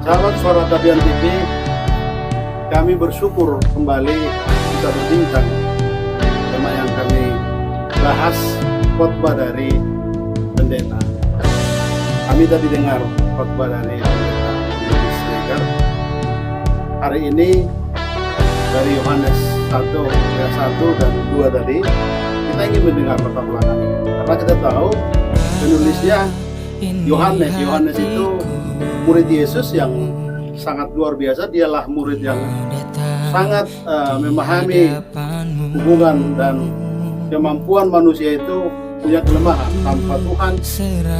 Sahabat Suara Tabian TV, kami bersyukur kembali bisa berbincang. Tema yang kami bahas khotbah dari pendeta. Kami tadi dengar khotbah dari pendeta Sregar. Hari ini dari Yohanes 1 ayat 1 dan 2 tadi, kita ingin mendengar latar belakang. Karena kita tahu penulisnya Yohanes itu murid Yesus yang sangat luar biasa. Dialah murid yang sangat memahami hubungan dan kemampuan manusia itu punya kelemahan. Tanpa Tuhan,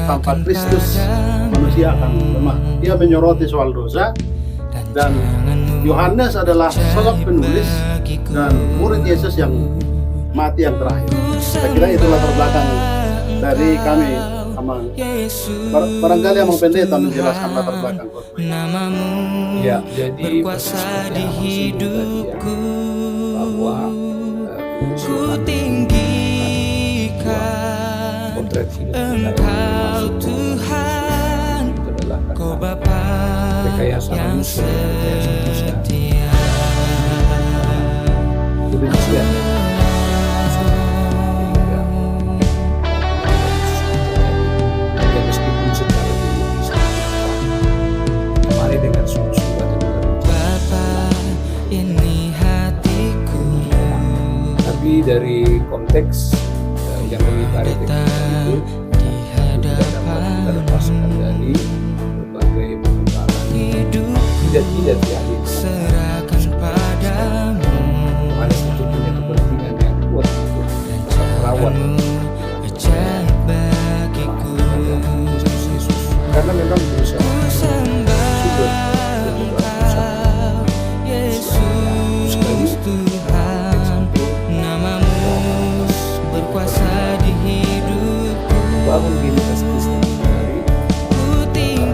tanpa Kristus, manusia akan lemah. Dia menyoroti soal dosa, dan Yohanes adalah sosok penulis dan murid Yesus yang mati yang terakhir. Saya kira itu latar belakang dari kami. Barangkali Amang Pendeta menjelaskan latar belakang khotbah. Ya, jadi berkuasa di hidupku, bahwa ku tinggikan Engkau Tuhan, Kau Bapa yang setia. Kebencian meskipun secara biologis mari dengan sungguh-sungguh atau dengan Bapa, ini hatiku. tapi dari konteks yang lebih tarik itu tidak dapat kita lepaskan dari berbagai perkembangan tidak dialihkan. Serahkan padamu, Yohanes itu punya kepentingan yang kuat untuk merawat ajaib bagiku. Yesus, karena memang berusaha sumber Yesus Tuhan, namamu berkuasa di hidupku. bangun diri Kristus dari Ku tinggikan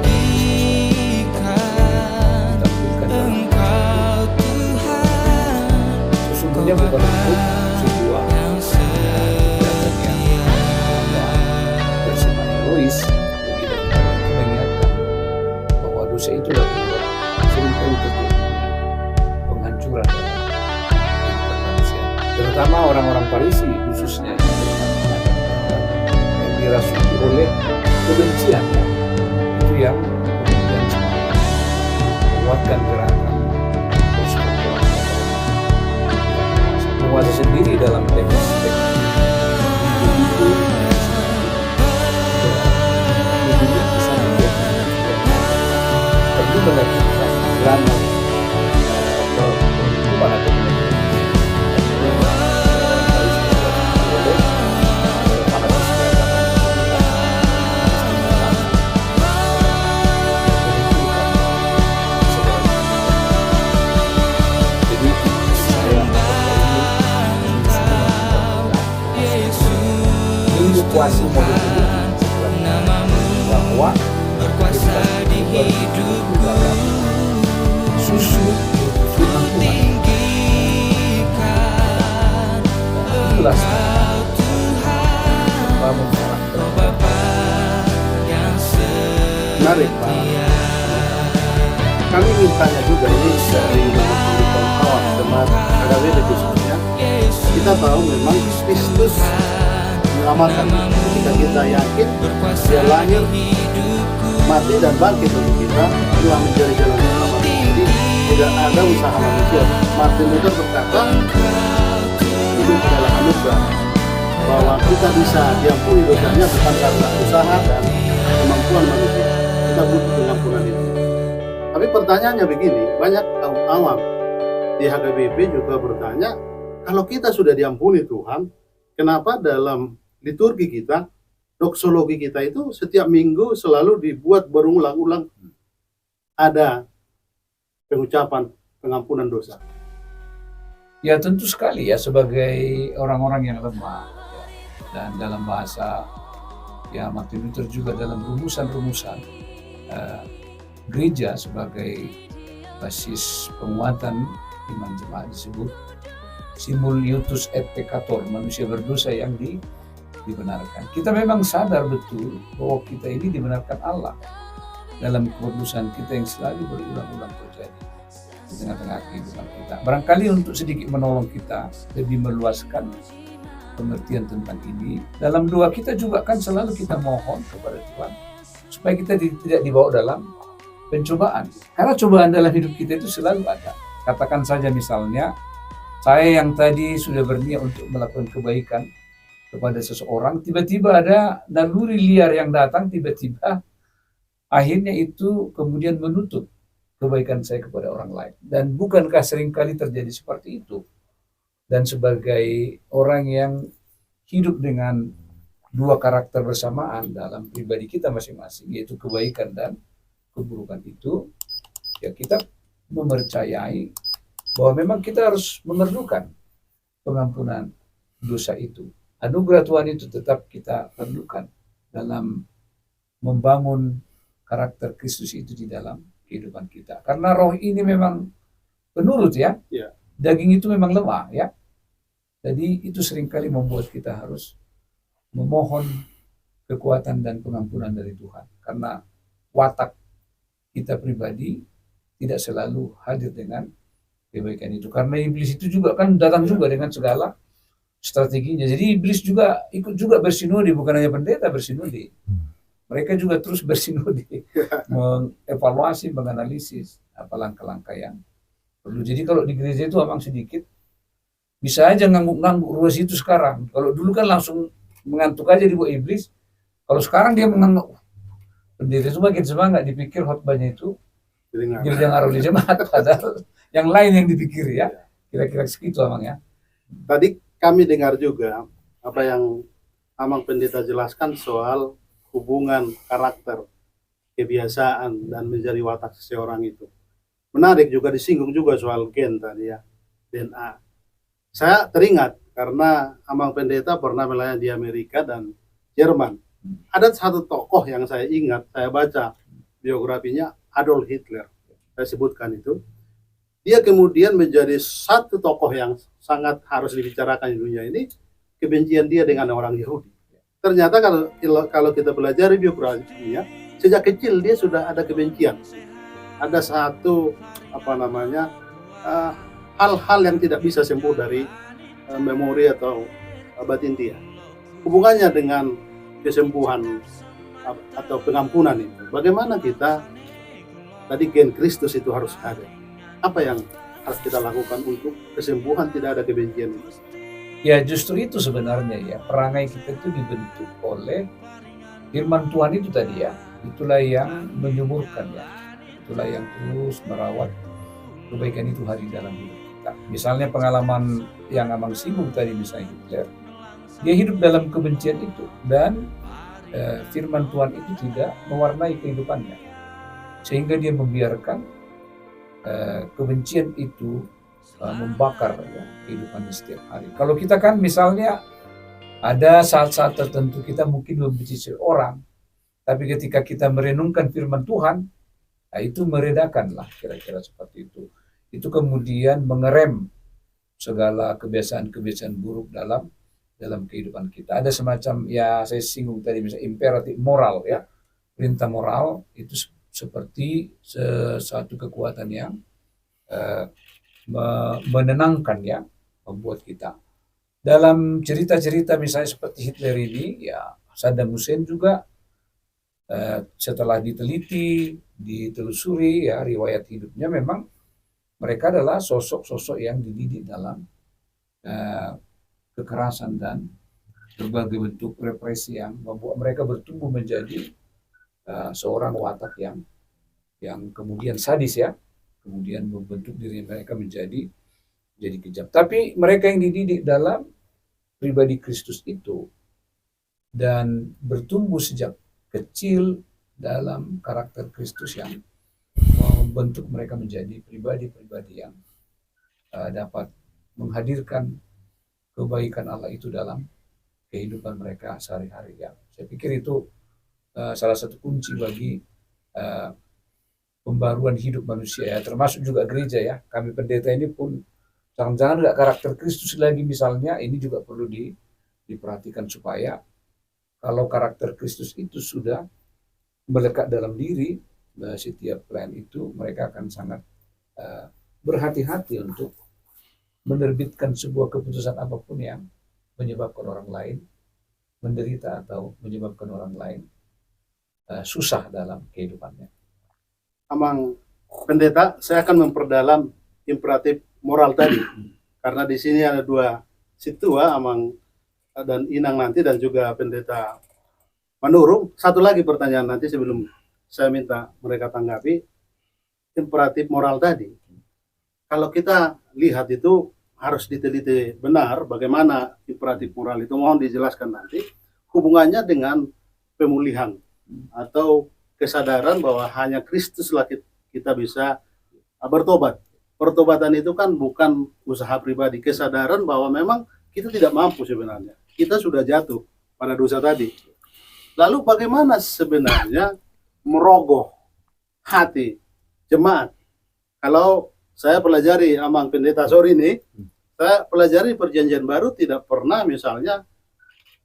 Engkau Tuhan, sesungguhnya bukan untuk sebuah yang setia. bersifat egois, jadi mengingatkan bahwa dosa itu dapat seringkali terjadinya penghancuran dalam kehidupan manusia, terutama orang-orang Farisi khususnya yang dirasuki oleh kebencian, itu yang kemudian semakin menguatkan gerakan persekutuan penguasa sendiri dalam teks itu menentukan lama hukuman atau kuasa bahwa Berkuasa di hidupku, susu tinggikan itulah Engkau Tuhan, membangun karakter. Kau Bapa yang Menarik, Pak. setia. Kami ingin tanya juga ini dari kawan teman AKBP khususnya. Kita tahu memang Kristus menyelamatkan ketika kita yakin Dia lahir, mati dan bangkit untuk kita, telah menjadi jalan selamat. Jadi tidak ada usaha manusia. Martin Luther berkata, hidup adalah anugerah, bahwa kita bisa diampuni dosanya bukan karena usaha dan kemampuan manusia. Kita butuh pengampunan itu. Tapi pertanyaannya begini, banyak kaum awam di HKBP juga bertanya, kalau kita sudah diampuni Tuhan, kenapa dalam liturgi kita, doksologi kita itu setiap minggu selalu dibuat berulang-ulang ada pengucapan pengampunan dosa? Ya tentu sekali ya, sebagai orang-orang yang lemah ya, dan dalam bahasa ya Martin Luther juga dalam rumusan-rumusan gereja sebagai basis penguatan iman jemaat disebut simul iutus et peccator, manusia berdosa yang dibenarkan. Kita memang sadar betul bahwa kita ini dibenarkan Allah dalam kekudusan kita yang selalu berulang-ulang terjadi di tengah-tengah kehidupan kita. Barangkali untuk sedikit menolong kita lebih meluaskan pengertian tentang ini, dalam doa kita juga kan selalu kita mohon kepada Tuhan supaya kita tidak dibawa dalam pencobaan. Karena cobaan dalam hidup kita itu selalu ada. Katakan saja misalnya, saya yang tadi sudah berniat untuk melakukan kebaikan kepada seseorang, tiba-tiba ada naluri liar yang datang, tiba-tiba akhirnya itu kemudian menutup kebaikan saya kepada orang lain. Dan bukankah seringkali terjadi seperti itu? Dan sebagai orang yang hidup dengan dua karakter bersamaan dalam pribadi kita masing-masing, yaitu kebaikan dan keburukan itu, ya kita mempercayai bahwa memang kita harus memerlukan pengampunan dosa itu. Anugerah Tuhan itu tetap kita perlukan dalam membangun karakter Kristus itu di dalam kehidupan kita. Karena roh ini memang penurut ya. Ya. Daging itu memang lemah ya. Jadi itu seringkali membuat kita harus memohon kekuatan dan pengampunan dari Tuhan. Karena watak kita pribadi tidak selalu hadir dengan kebaikan itu. Karena iblis itu juga kan datang juga dengan segala strateginya. Jadi iblis juga ikut juga bersinodi, bukan hanya pendeta bersinodi. Mereka juga terus bersinodi, mengevaluasi, menganalisis apa langkah-langkah yang perlu. Jadi kalau di gereja itu memang sedikit, bisa aja ngangguk-ngangguk ruas itu sekarang. Kalau dulu kan langsung mengantuk aja di bawah iblis. Kalau sekarang dia mengangguk, pendeta itu makin semangat, dipikir khotbahnya itu jadi ngaruh di jemaat, padahal yang lain yang dipikir ya. Kira-kira segitu Amang ya. Tadi kami dengar juga apa yang Amang Pendeta jelaskan soal hubungan karakter, kebiasaan, dan menjadi watak seseorang itu. Menarik juga disinggung juga soal gen tadi ya, DNA. Saya teringat karena Amang Pendeta pernah melayani di Amerika dan Jerman. Ada satu tokoh yang saya ingat, saya baca biografinya, Adolf Hitler. Saya sebutkan itu. Dia kemudian menjadi satu tokoh yang sangat harus dibicarakan di dunia ini, kebencian dia dengan orang Yahudi. Ternyata kalau kita belajar biografinya, sejak kecil dia sudah ada kebencian. Ada satu hal-hal yang tidak bisa sembuh dari memori atau batin dia. Hubungannya dengan kesembuhan atau pengampunan itu. Bagaimana kita tadi gen Kristus itu harus ada. Apa yang harus kita lakukan untuk kesembuhan tidak ada kebencian itu? Ya justru itu sebenarnya ya, perangai kita itu dibentuk oleh firman Tuhan itu tadi ya. Itulah yang menyuburkan ya. Itulah yang terus merawat kebaikan itu hari dalam hidup kita. Misalnya pengalaman yang Amang singgung tadi, misalnya Hitler, dia hidup dalam kebencian itu dan firman Tuhan itu tidak mewarnai kehidupannya, sehingga dia membiarkan kebencian itu membakar ya, kehidupannya setiap hari. Kalau kita kan misalnya ada saat-saat tertentu kita mungkin membenci seorang, tapi ketika kita merenungkan firman Tuhan, nah itu meredakan lah, kira-kira seperti itu. Itu kemudian mengerem segala kebiasaan-kebiasaan buruk dalam kehidupan kita. Ada semacam ya saya singgung tadi misalnya imperatif moral ya, perintah moral itu seperti satu kekuatan yang menenangkan ya, membuat kita. Dalam cerita-cerita misalnya seperti Hitler ini ya, Saddam Hussein juga setelah diteliti, ditelusuri ya riwayat hidupnya, memang mereka adalah sosok-sosok yang dididik dalam kekerasan dan berbagai bentuk represi yang membuat mereka bertumbuh menjadi seorang watak yang kemudian sadis ya, kemudian membentuk diri mereka menjadi kejam. Tapi mereka yang dididik dalam pribadi Kristus itu dan bertumbuh sejak kecil dalam karakter Kristus yang membentuk mereka menjadi pribadi-pribadi yang dapat menghadirkan kebaikan Allah itu dalam kehidupan mereka sehari-hari ya. Saya pikir itu salah satu kunci bagi pembaruan hidup manusia ya, termasuk juga gereja ya. Kami pendeta ini pun jangan-jangan nggak karakter Kristus lagi misalnya, ini juga perlu diperhatikan supaya kalau karakter Kristus itu sudah melekat dalam diri, setiap klien itu mereka akan sangat berhati-hati untuk menerbitkan sebuah keputusan apapun yang menyebabkan orang lain menderita atau menyebabkan orang lain susah dalam kehidupannya. Amang pendeta, saya akan memperdalam imperatif moral tadi. Karena di sini ada dua situa, Amang dan Inang nanti, dan juga pendeta Manurung. Satu lagi pertanyaan nanti sebelum saya minta mereka tanggapi. Imperatif moral tadi, kalau kita lihat itu harus diteliti benar bagaimana imperatif moral itu. Mohon dijelaskan nanti hubungannya dengan pemulihan atau kesadaran bahwa hanya Kristuslah kita bisa bertobat. Pertobatan itu kan bukan usaha pribadi, kesadaran bahwa memang kita tidak mampu sebenarnya. Kita sudah jatuh pada dosa tadi. Lalu bagaimana sebenarnya merogoh hati jemaat? Kalau saya pelajari Amang Pendeta Sori ini, saya pelajari Perjanjian Baru tidak pernah misalnya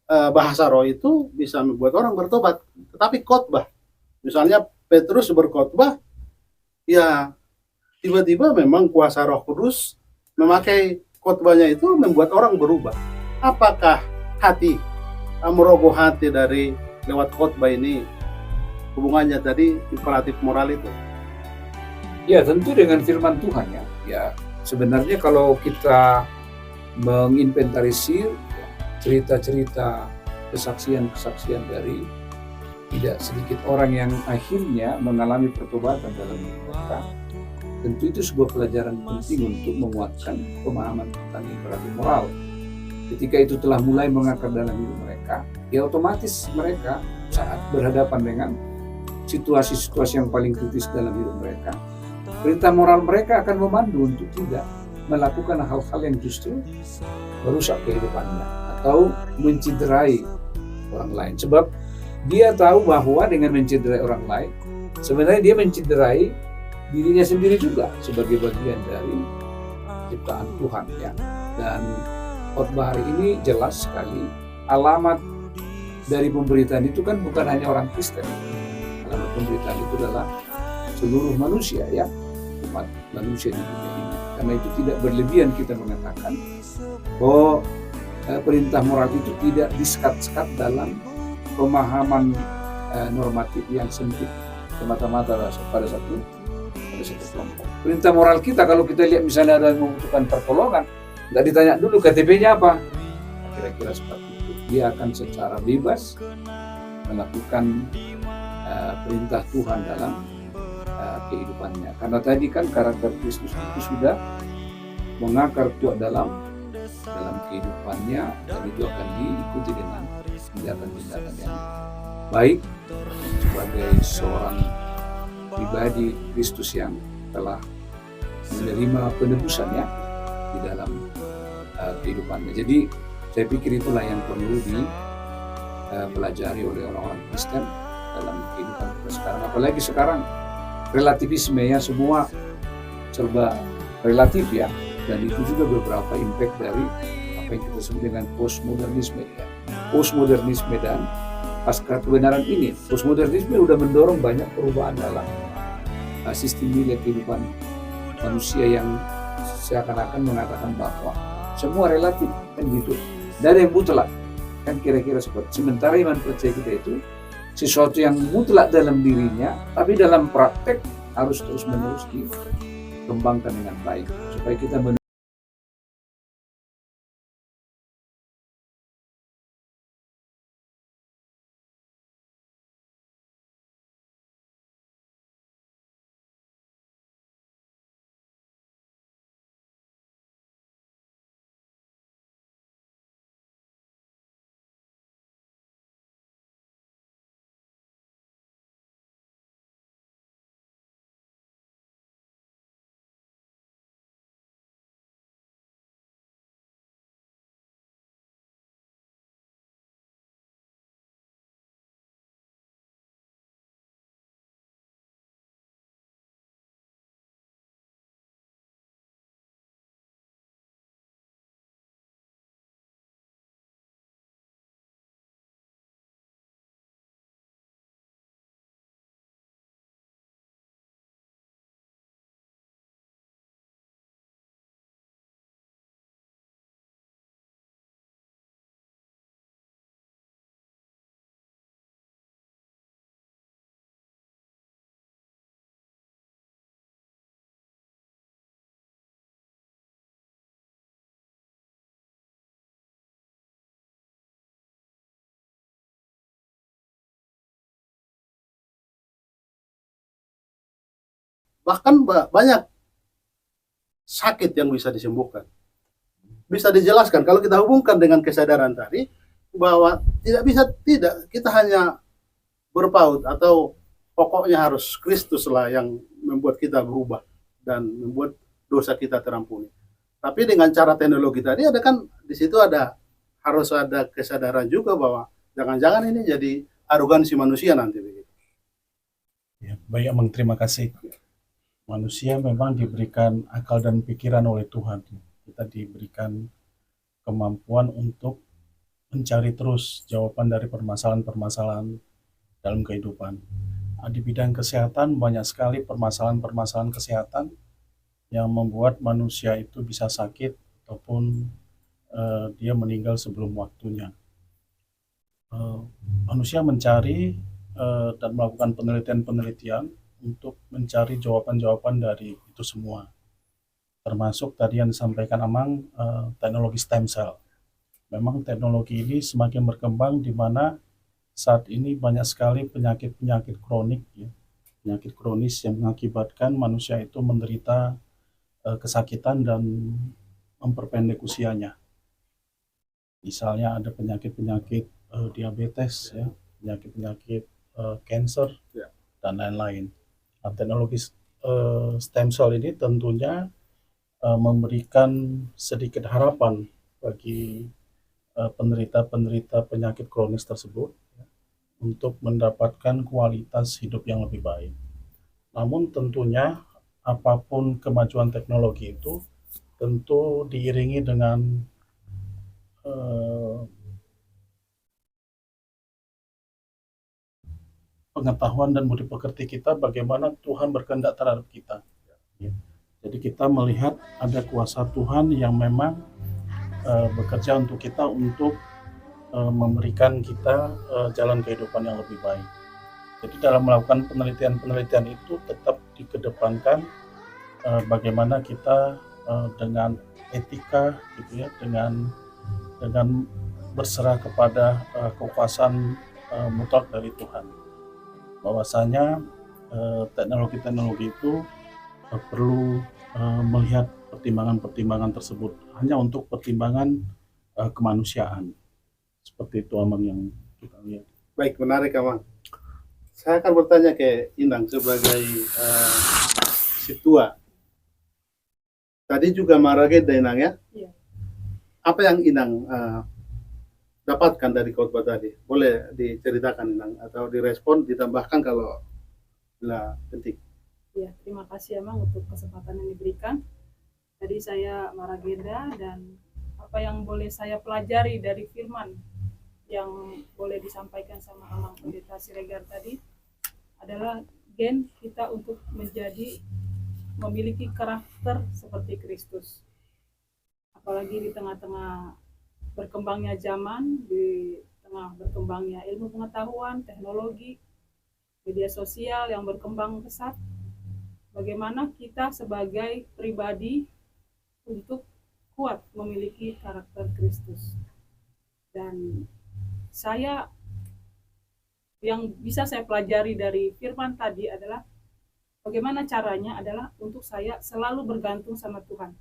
bahasa roh itu bisa membuat orang bertobat. Tetapi khotbah, misalnya Petrus berkhotbah, ya tiba-tiba memang kuasa Roh Kudus memakai khotbahnya itu membuat orang berubah. Apakah hati, merogoh hati dari lewat khotbah ini hubungannya tadi imperatif moral itu? Ya, tentu dengan firman Tuhan ya. Ya, sebenarnya kalau kita menginventarisir cerita-cerita kesaksian-kesaksian dari tidak sedikit orang yang akhirnya mengalami pertobatan dalam hidup mereka, tentu itu sebuah pelajaran penting untuk menguatkan pemahaman tentang imperatif moral. Ketika itu telah mulai mengakar dalam hidup mereka, ya otomatis mereka saat berhadapan dengan situasi-situasi yang paling kritis dalam hidup mereka, perintah moral mereka akan memandu untuk tidak melakukan hal-hal yang justru merusak kehidupannya atau mencederai orang lain. Sebab dia tahu bahwa dengan mencederai orang lain, sebenarnya dia mencederai dirinya sendiri juga sebagai bagian dari ciptaan Tuhan ya. Dan khotbah hari ini jelas sekali alamat dari pemberitaan itu kan bukan hanya orang Kristen. Alamat pemberitaan itu adalah seluruh manusia ya, umat manusia di dunia ini. Karena itu tidak berlebihan kita mengatakan bahwa perintah moral itu tidak disekat-sekat dalam pemahaman normatif yang sempit semata-mata pada satu kelompok. Perintah moral kita kalau kita lihat misalnya ada yang membutuhkan pertolongan, nggak ditanya dulu KTP-nya apa, kira-kira seperti itu. Dia akan secara bebas melakukan perintah Tuhan dalam kehidupannya. Karena tadi kan karakter Kristus itu sudah mengakar kuat dalam kehidupannya, dan itu akan diikuti dengan tindakan-tindakan yang baik sebagai seorang pribadi Kristus yang telah menerima penebusannya di dalam kehidupannya. Jadi saya pikir itulah yang perlu dipelajari oleh orang-orang Kristen dalam kehidupan kita sekarang. Apalagi sekarang relativisme ya, semua serba relatif ya, dan itu juga beberapa impact dari apa yang kita sebut dengan postmodernisme ya. Postmodernisme dan pasca kebenaran ini, postmodernisme sudah mendorong banyak perubahan dalam sistem nilai kehidupan manusia yang seakan-akan mengatakan bahwa semua relatif kan gitu, tidak ada yang mutlak kan, kira-kira seperti. Sementara iman percaya kita itu sesuatu yang mutlak dalam dirinya, tapi dalam praktek harus terus-menerus dikembangkan dengan baik supaya kita bahkan banyak sakit yang bisa disembuhkan. Bisa dijelaskan kalau kita hubungkan dengan kesadaran tadi bahwa tidak kita hanya berpaut atau pokoknya harus Kristus lah yang membuat kita berubah dan membuat dosa kita terampuni. Tapi dengan cara teknologi tadi di situ harus ada kesadaran juga bahwa jangan-jangan ini jadi arogansi manusia nanti begitu. Ya, baik Amang, terima kasih. Manusia memang diberikan akal dan pikiran oleh Tuhan. Kita diberikan kemampuan untuk mencari terus jawaban dari permasalahan-permasalahan dalam kehidupan. Di bidang kesehatan banyak sekali permasalahan-permasalahan kesehatan yang membuat manusia itu bisa sakit ataupun dia meninggal sebelum waktunya. Manusia mencari dan melakukan penelitian-penelitian untuk mencari jawaban-jawaban dari itu semua. Termasuk tadi yang disampaikan Amang, teknologi stem cell. Memang teknologi ini semakin berkembang di mana saat ini banyak sekali penyakit-penyakit kronik, ya, penyakit kronis yang mengakibatkan manusia itu menderita kesakitan dan memperpendek usianya. Misalnya ada penyakit-penyakit diabetes, ya, penyakit-penyakit cancer, Ya. dan lain-lain. Nah, teknologi stem cell ini tentunya memberikan sedikit harapan bagi penderita-penderita penyakit kronis tersebut, ya, untuk mendapatkan kualitas hidup yang lebih baik. Namun tentunya apapun kemajuan teknologi itu tentu diiringi dengan pengetahuan dan budi pekerti kita bagaimana Tuhan berkehendak terhadap kita. Ya. Jadi kita melihat ada kuasa Tuhan yang memang bekerja untuk kita untuk memberikan kita jalan kehidupan yang lebih baik. Jadi dalam melakukan penelitian-penelitian itu tetap dikedepankan bagaimana kita dengan etika, gitu ya, dengan berserah kepada kekuasaan mutlak dari Tuhan. Bahwasanya teknologi-teknologi itu perlu melihat pertimbangan-pertimbangan tersebut hanya untuk pertimbangan kemanusiaan. Seperti itu Amang yang kita lihat. Baik, menarik Amang. Saya akan bertanya ke Inang sebagai situa. Tadi juga Marage dan Inang ya? Iya. Apa yang Inang dapatkan dari khotbah tadi? Boleh diceritakan Inang atau direspon, ditambahkan kalau penting. Ya, terima kasih Amang untuk kesempatan yang diberikan. Tadi saya Maragenda dan apa yang boleh saya pelajari dari firman yang boleh disampaikan sama Amang Pendeta Siregar tadi adalah gen kita untuk memiliki karakter seperti Kristus. Apalagi di tengah-tengah berkembangnya zaman, di tengah berkembangnya ilmu pengetahuan, teknologi, media sosial yang berkembang pesat, bagaimana kita sebagai pribadi untuk kuat memiliki karakter Kristus. Dan yang bisa saya pelajari dari firman tadi adalah bagaimana caranya adalah untuk saya selalu bergantung sama Tuhan.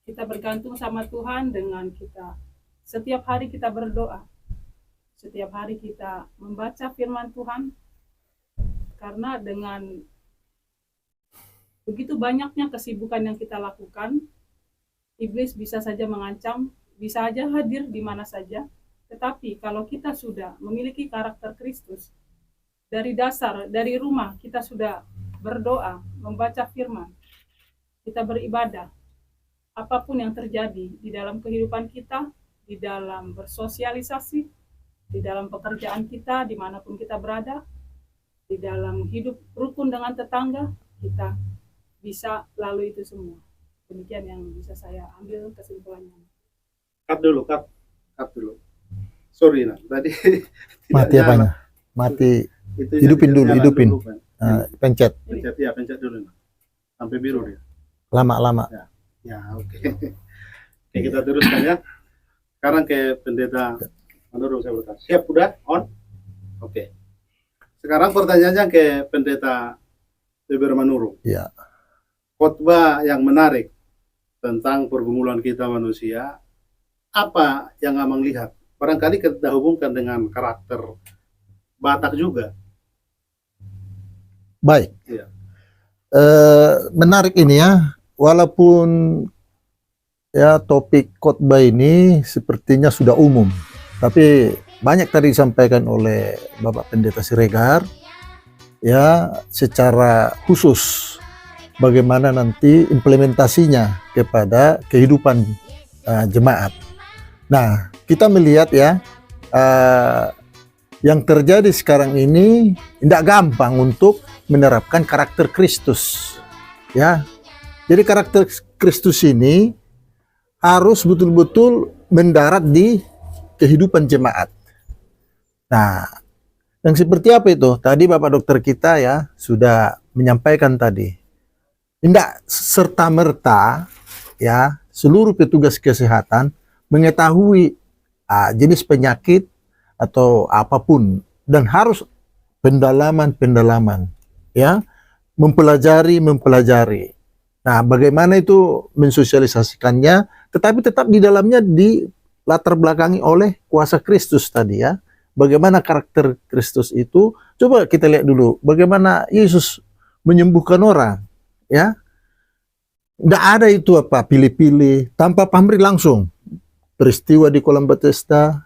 Kita bergantung sama Tuhan dengan kita setiap hari kita berdoa, setiap hari kita membaca firman Tuhan, karena dengan begitu banyaknya kesibukan yang kita lakukan, iblis bisa saja mengancam, bisa saja hadir di mana saja. Tetapi kalau kita sudah memiliki karakter Kristus, dari dasar, dari rumah kita sudah berdoa, membaca firman, kita beribadah, apapun yang terjadi di dalam kehidupan kita, di dalam bersosialisasi, di dalam pekerjaan kita, dimanapun kita berada, di dalam hidup rukun dengan tetangga, kita bisa lalui itu semua. Demikian yang bisa saya ambil kesimpulannya. Cut dulu. Sorry nah, tadi Mati apanya? Mati. itu Hidupin dulu, hidupin. Kan. Pencet. Pencet dulu nah. Sampai biru dia. Lama-lama. Ya, oke. Oke, kita teruskan ya. Sekarang ke Pendeta Manurung saya bertanya. Siap udah? On? Oke. Sekarang pertanyaannya ke Pendeta Weber Manurung. Ya. khotbah yang menarik tentang pergumulan kita manusia, apa yang Amang lihat? Barangkali kita hubungkan dengan karakter Batak juga. Baik. Iya. Menarik ini ya, walaupun ya topik khotbah ini sepertinya sudah umum, tapi banyak tadi disampaikan oleh Bapak Pendeta Siregar ya secara khusus bagaimana nanti implementasinya kepada kehidupan jemaat. Nah, kita melihat ya yang terjadi sekarang ini tidak gampang untuk menerapkan karakter Kristus. Ya, jadi karakter Kristus ini harus betul-betul mendarat di kehidupan jemaat. Nah, yang seperti apa itu? Tadi Bapak dokter kita ya sudah menyampaikan tadi. Tidak serta-merta ya seluruh petugas kesehatan mengetahui jenis penyakit atau apapun, dan harus pendalaman ya, mempelajari. Nah, bagaimana itu mensosialisasikannya, tetapi tetap di dalamnya di latar belakangi oleh kuasa Kristus tadi ya. Bagaimana karakter Kristus itu? Coba kita lihat dulu bagaimana Yesus menyembuhkan orang ya. Tidak ada itu apa pilih-pilih, tanpa pamrih langsung. Peristiwa di kolam Bethesda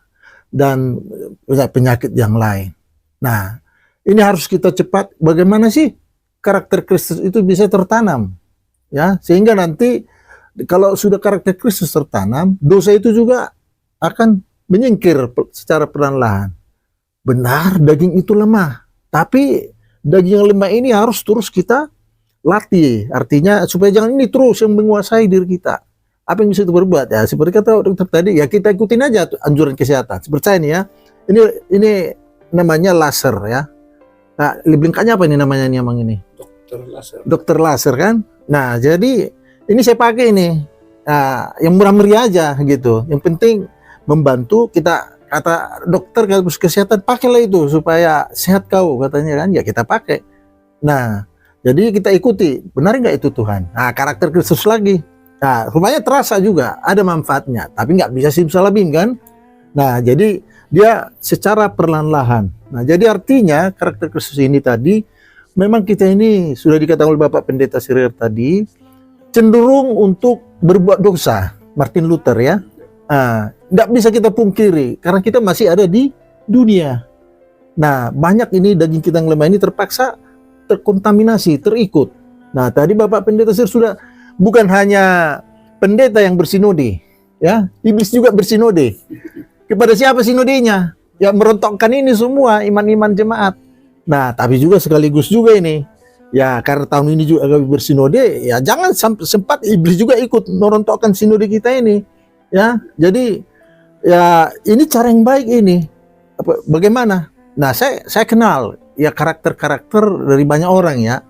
dan penyakit yang lain. Nah, ini harus kita cepat bagaimana sih karakter Kristus itu bisa tertanam ya, sehingga nanti kalau sudah karakter Kristus tertanam, dosa itu juga akan menyingkir secara perlahan-lahan. Benar, daging itu lemah, tapi daging yang lemah ini harus terus kita latih, artinya supaya jangan ini terus yang menguasai diri kita. Apa yang bisa kita berbuat ya? Seperti kata dokter tadi, ya kita ikutin aja anjuran kesehatan. Seperti saya ini ya, ini namanya laser ya. Nah, lingkatnya apa ini namanya ini emang ini? Dokter laser kan? Nah, jadi ini saya pakai ini. Nah, yang murah-meriah aja gitu. Yang penting membantu kita, kata dokter kesehatan, pakailah itu supaya sehat kau katanya kan. Ya kita pakai. Nah, jadi kita ikuti. Benar nggak itu Tuhan? Nah, karakter Kristus lagi. Nah, rupanya terasa juga ada manfaatnya, tapi nggak bisa simsalabim kan? Nah, jadi dia secara perlahan-lahan. Nah, jadi artinya karakter Kristus ini tadi, memang kita ini sudah dikatakan oleh Bapak Pendeta Siregar tadi, cenderung untuk berbuat dosa. Martin Luther ya. Nah, nggak bisa kita pungkiri, karena kita masih ada di dunia. Nah, banyak ini daging kita yang lemah ini terpaksa terkontaminasi, terikut. Nah, tadi Bapak Pendeta Siregar sudah, bukan hanya pendeta yang bersinode, ya, iblis juga bersinode. Kepada siapa sinodenya? Ya merontokkan ini semua iman-iman jemaat. Nah, tapi juga sekaligus juga ini, ya karena tahun ini juga bersinode, ya jangan sempat iblis juga ikut merontokkan sinode kita ini, ya. Jadi, ya ini cara yang baik ini. Bagaimana? Nah, saya kenal ya karakter-karakter dari banyak orang ya.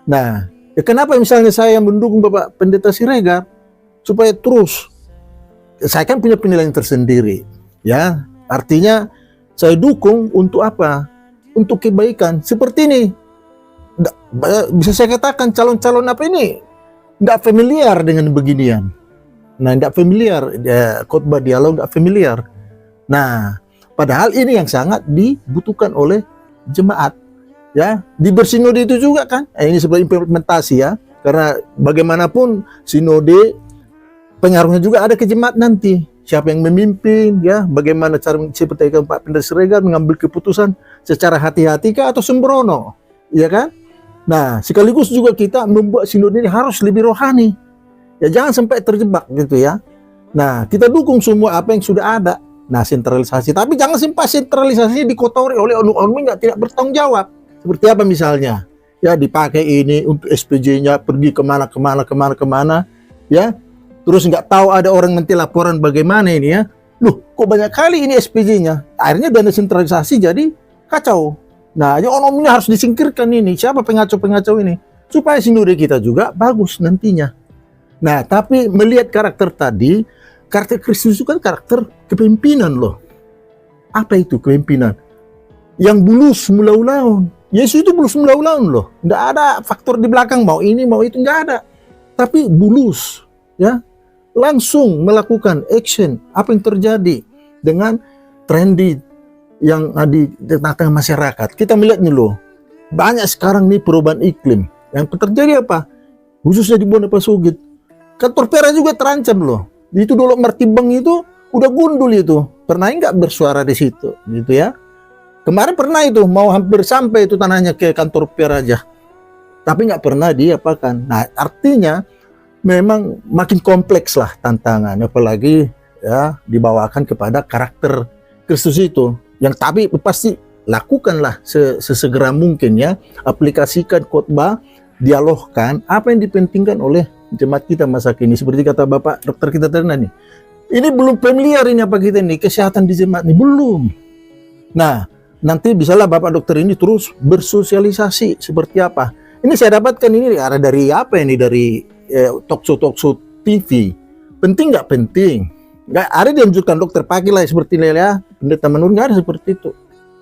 Nah, ya kenapa misalnya saya mendukung Bapak Pendeta Siregar supaya terus, saya kan punya penilaian tersendiri ya, artinya saya dukung untuk apa? Untuk kebaikan seperti ini. Bisa saya katakan calon-calon apa ini nggak familiar dengan beginian. Nah, nggak familiar, khotbah dialog nggak familiar. Nah, padahal ini yang sangat dibutuhkan oleh jemaat. Ya, di bersinode itu juga kan, ini sebagai implementasi ya, karena bagaimanapun sinode pengaruhnya juga ada ke jemaat nanti. Siapa yang memimpin, ya, bagaimana cara seperti Pak Pendeta Siregar mengambil keputusan secara hati-hati kah atau sembrono, ya kan? Nah, sekaligus juga kita membuat sinode ini harus lebih rohani. Ya, jangan sampai terjebak gitu ya. Nah, kita dukung semua apa yang sudah ada. Nah, sentralisasi, tapi jangan sampai sentralisasinya dikotori oleh oknum-oknum yang tidak bertanggung jawab. Seperti apa misalnya? Ya, dipakai ini untuk SPJ-nya pergi kemana, ya. Terus nggak tahu ada orang nanti laporan bagaimana ini ya. Loh, kok banyak kali ini SPJ-nya? Akhirnya dana sentralisasi jadi kacau. Nah, ya oknum ini harus disingkirkan ini. Siapa pengacau-pengacau ini? Supaya sinode kita juga bagus nantinya. Nah, tapi melihat karakter tadi, karakter Kristus itu kan karakter kepemimpinan loh. Apa itu kepemimpinan? Yang bulus melaun-laun. Yesus itu bulus melaun-laun loh. Nggak ada faktor di belakang, mau ini, mau itu, nggak ada. tapi bulus, ya, langsung melakukan action apa yang terjadi dengan trendy yang di tengah-tengah masyarakat. Kita melihat nih loh, banyak sekarang nih perubahan iklim. Yang terjadi apa? Khususnya di Bonapasugit. Kantor Pera juga terancam loh. Itu dulu Martibang itu udah gundul itu. Pernah nggak bersuara di situ, gitu ya? Kemarin pernah itu mau hampir sampai itu tanahnya ke kantor Pera aja, tapi nggak pernah diapakan. Nah, artinya memang makin kompleks lah tantangan, apalagi ya dibawakan kepada karakter Kristus itu. Yang tapi pasti lakukanlah sesegera mungkin ya, aplikasikan khotbah, dialogkan apa yang dipentingkan oleh jemaat kita masa kini. Seperti kata Bapak dokter kita tadi nih, ini belum familiar ini apa kita ini kesehatan di jemaat ini belum. Nah, nanti bisalah Bapak dokter ini terus bersosialisasi seperti apa. Ini saya dapatkan ini ada dari apa ini, dari talkshow TV. Penting nggak penting? Nggak ada dianjurkan dokter pakailah seperti ya pendeta menurut, nggak ada seperti itu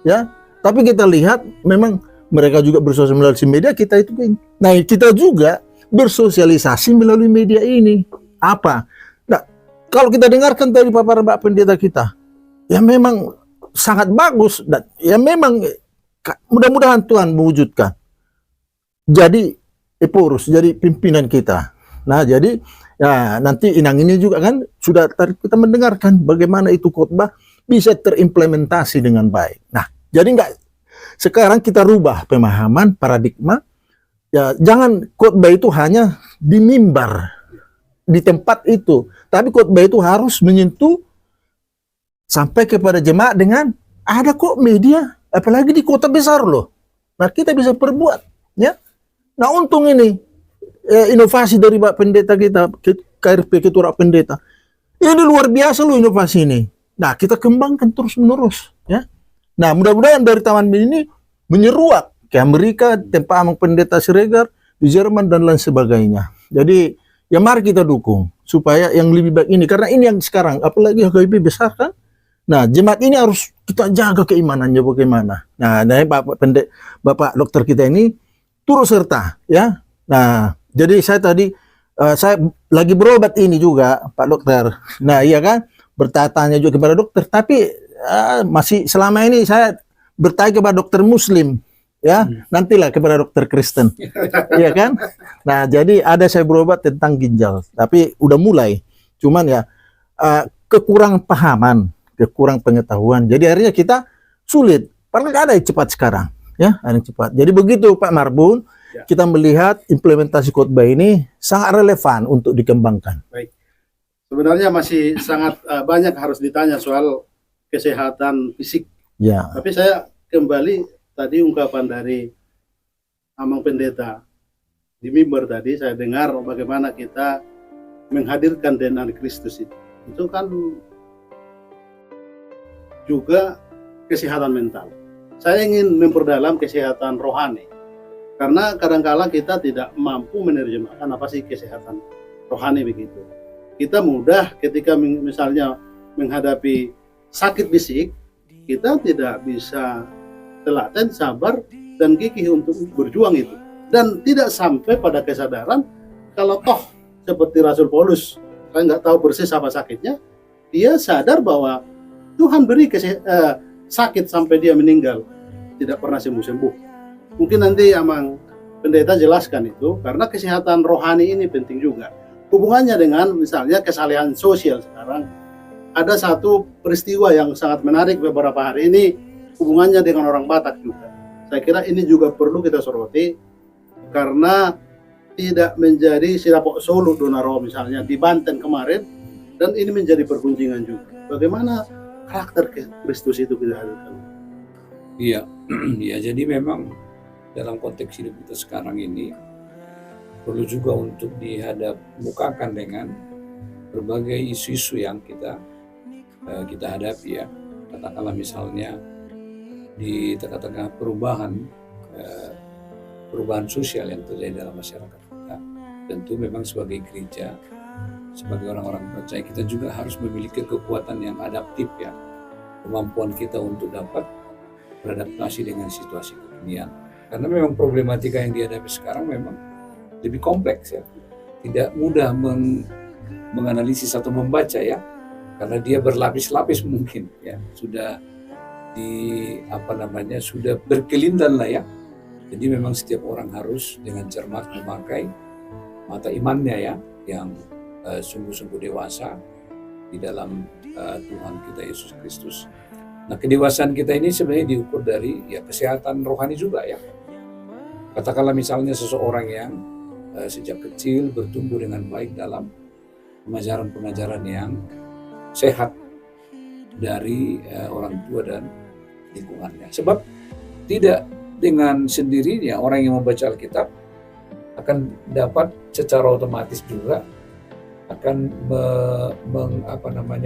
ya. Tapi kita lihat memang mereka juga bersosialisasi media, kita itu. Nah, kita juga bersosialisasi melalui media ini. Apa? Nah, kalau kita dengarkan dari paparan Pak Pendeta kita, ya memang sangat bagus dan ya memang mudah-mudahan Tuhan mewujudkan. Jadi Eporus, jadi pimpinan kita. Nah, jadi ya nanti inang ini juga kan sudah kita mendengarkan bagaimana itu khotbah bisa terimplementasi dengan baik. Nah, jadi enggak sekarang kita rubah pemahaman paradigma. Ya, jangan khotbah itu hanya di mimbar di tempat itu, tapi khotbah itu harus menyentuh sampai kepada jemaat dengan ada kok media, apalagi di kota besar loh. Nah, kita bisa perbuat, ya. Nah, untung ini inovasi dari Pak Pendeta kita, KRP Ketua Pendeta. Ini luar biasa loh inovasi ini. Nah, kita kembangkan terus-menerus, ya. Nah, mudah-mudahan dari taman ini menyeruak ke Amerika, tempat Amang Pendeta Siregar, di Jerman dan lain sebagainya. Jadi, ya mari kita dukung supaya yang lebih baik ini, karena ini yang sekarang apalagi HKBP besar kan. Nah, jemaat ini harus kita jaga keimanannya bagaimana. Nah, Bapak dokter kita ini turut serta, ya. Nah, jadi saya tadi saya lagi berobat ini juga Pak dokter. Nah, iya kan, bertanya juga kepada dokter, tapi masih selama ini saya bertanya kepada dokter Muslim, ya. Nantilah kepada dokter Kristen, iya kan. Nah, jadi ada saya berobat tentang ginjal, tapi udah mulai. Cuman ya kekurangan pahaman, kekurang pengetahuan. Jadi akhirnya kita sulit. Padahal nggak ada yang cepat sekarang, ya, ada yang cepat. Jadi begitu Pak Marbun, ya. Kita melihat implementasi khotbah ini sangat relevan untuk dikembangkan. Baik. Sebenarnya masih sangat banyak harus ditanya soal kesehatan fisik. Ya. Tapi saya kembali tadi ungkapan dari Amang Pendeta di mimbar tadi, saya dengar bagaimana kita menghadirkan DNA Kristus itu. Itu kan juga kesehatan mental. Saya ingin memperdalam kesehatan rohani, karena kadang-kala kita tidak mampu menerjemahkan apa sih kesehatan rohani begitu. Kita mudah ketika misalnya menghadapi sakit fisik, kita tidak bisa telaten, sabar, dan gigih untuk berjuang itu. Dan tidak sampai pada kesadaran kalau toh seperti Rasul Paulus, saya nggak tahu persis apa sakitnya, dia sadar bahwa Tuhan beri sakit sampai dia meninggal, tidak pernah sembuh-sembuh. Mungkin nanti Amang Pendeta jelaskan itu, karena kesehatan rohani ini penting juga. Hubungannya dengan misalnya kesalahan sosial sekarang. Ada satu peristiwa yang sangat menarik beberapa hari ini, hubungannya dengan orang Batak juga. Saya kira ini juga perlu kita soroti, karena tidak menjadi Sirapok Solo Donaro misalnya di Banten kemarin, dan ini menjadi pergunjingan juga. Bagaimana karakter Kristus itu kita hadirkan? Iya, ya, jadi memang dalam konteks hidup kita sekarang ini perlu juga untuk dihadap-mukakan dengan berbagai isu-isu yang kita hadapi, ya. Katakanlah misalnya di tengah-tengah perubahan sosial yang terjadi dalam masyarakat kita, tentu memang sebagai gereja, sebagai orang-orang percaya, kita juga harus memiliki kekuatan yang adaptif, ya, kemampuan kita untuk dapat beradaptasi dengan situasi kekinian. Karena memang problematika yang dihadapi sekarang memang lebih kompleks, ya. tidak mudah menganalisis atau membaca ya, karena dia berlapis-lapis mungkin ya, sudah sudah berkelindan lah ya. Jadi memang setiap orang harus dengan cermat memakai mata imannya ya, yang sungguh-sungguh dewasa di dalam Tuhan kita Yesus Kristus. Nah, kedewasaan kita ini sebenarnya diukur dari ya kesehatan rohani juga ya. Katakanlah misalnya seseorang yang sejak kecil bertumbuh dengan baik dalam pengajaran-pengajaran yang sehat dari orang tua dan lingkungannya. Sebab tidak dengan sendirinya orang yang membaca Alkitab akan dapat secara otomatis juga akan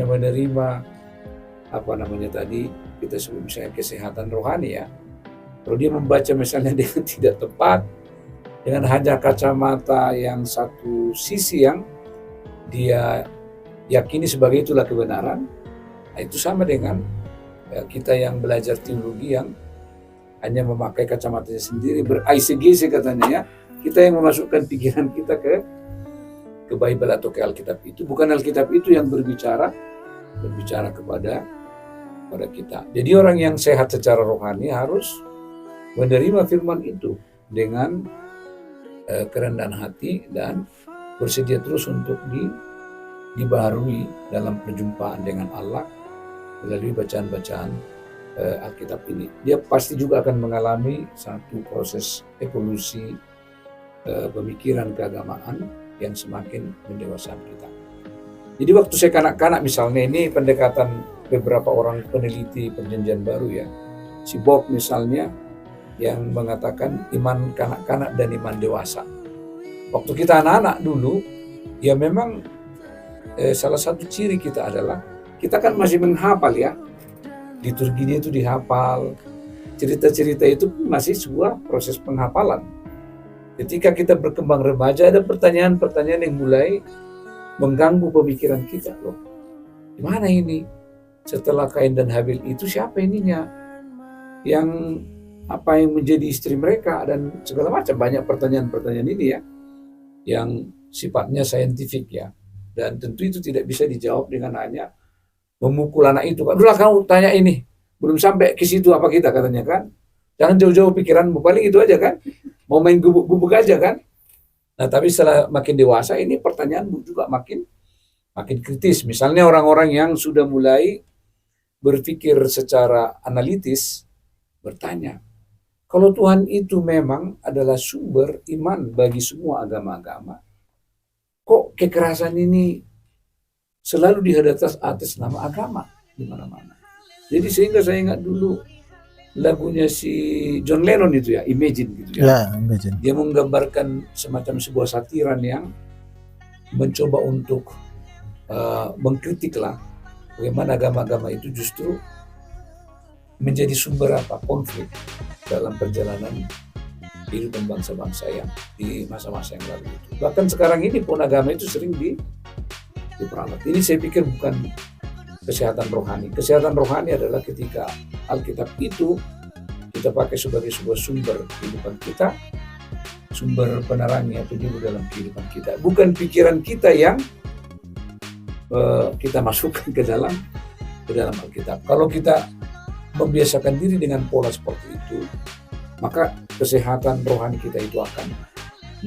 menerima kita sebut misalnya kesehatan rohani ya. Kalau dia membaca misalnya dengan tidak tepat, dengan hanya kacamata yang satu sisi yang dia yakini sebagai itulah kebenaran, nah itu sama dengan kita yang belajar teologi yang hanya memakai kacamatanya sendiri, ber-ICGC katanya ya, kita yang memasukkan pikiran kita ke Bible atau ke Alkitab itu. Bukan Alkitab itu yang berbicara kepada kita. Jadi orang yang sehat secara rohani harus menerima firman itu dengan kerendahan hati dan bersedia terus untuk dibaharui dalam perjumpaan dengan Allah melalui bacaan-bacaan Alkitab ini. Dia pasti juga akan mengalami satu proses evolusi pemikiran keagamaan yang semakin mendewasakan kita. Jadi waktu saya kanak-kanak misalnya, ini pendekatan beberapa orang peneliti perjanjian baru ya. Si Bob misalnya yang mengatakan iman kanak-kanak dan iman dewasa. Waktu kita anak-anak dulu, ya memang salah satu ciri kita adalah kita kan masih menghafal ya. Liturginya itu dihafal, cerita-cerita itu masih sebuah proses penghafalan. Ketika kita berkembang remaja, ada pertanyaan-pertanyaan yang mulai mengganggu pemikiran kita. Loh, gimana ini? Setelah Kain dan Habil itu siapa ininya? Yang menjadi istri mereka dan segala macam, banyak pertanyaan-pertanyaan ini ya, yang sifatnya saintifik ya. Dan tentu itu tidak bisa dijawab dengan hanya memukul anak itu. Udah kamu tanya ini, belum sampai ke situ apa kita katanya kan. Jangan jauh-jauh pikiranmu, paling itu aja kan. Mau main gubuk-gubuk aja kan. Nah tapi setelah makin dewasa ini pertanyaan juga makin kritis. Misalnya orang-orang yang sudah mulai berpikir secara analitis, bertanya, kalau Tuhan itu memang adalah sumber iman bagi semua agama-agama, kok kekerasan ini selalu dihadapi atas nama agama di mana-mana. Jadi sehingga saya ingat dulu lagunya si John Lennon itu ya, Imagine gitu ya. Ya, Imagine. Dia menggambarkan semacam sebuah satiran yang mencoba untuk mengkritik lah bagaimana agama-agama itu justru menjadi sumber konflik dalam perjalanan kehidupan bangsa-bangsa yang di masa-masa yang lalu itu. Bahkan sekarang ini pun agama itu sering diperalat. Ini saya pikir bukan kesehatan rohani. Kesehatan rohani adalah ketika Alkitab itu kita pakai sebagai sebuah sumber kehidupan kita, sumber penerangnya penyuluh dalam kehidupan kita. Bukan pikiran kita yang kita masukkan ke dalam Alkitab. Kalau kita membiasakan diri dengan pola seperti itu, maka kesehatan rohani kita itu akan